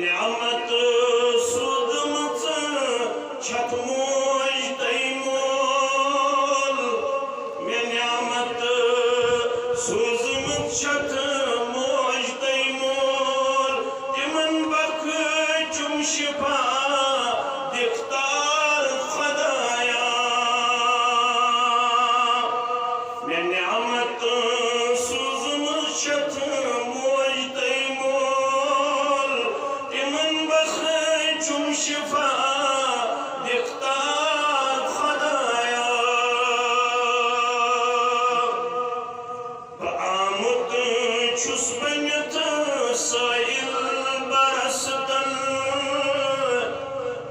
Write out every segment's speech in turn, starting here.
नियामत सूदमच छत मोज तैमोल मे नियामत सूदमच छत मोज तैमोल तिमन बख चुम शिफा दिखतार खुदाया मे नियामत सूदमच छत मोज तैमोल तिमन बख चुम शिफा दिखतार खुदाया बआमुद छुस बनित साइल बरसतन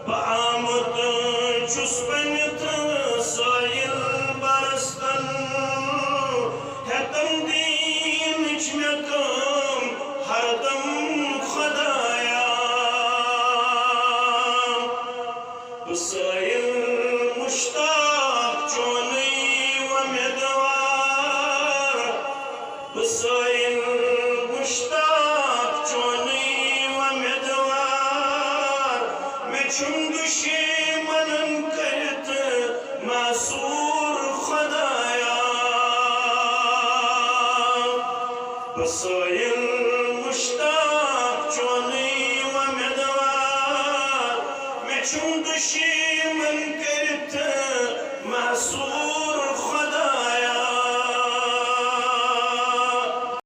बआमुद छुस बनित साइल बरसतन हेतम दीन में कम हरदम खुदाया बसाइल मुश्ताक चोनी व मेदवार बसाइल मुश्ताक चोनी व मेदवार मैं छुम दुश्मनन करत मासूर खुदाया बसाइल मुश्ताक चोनी व मेदवार मैं छुम दुश्मन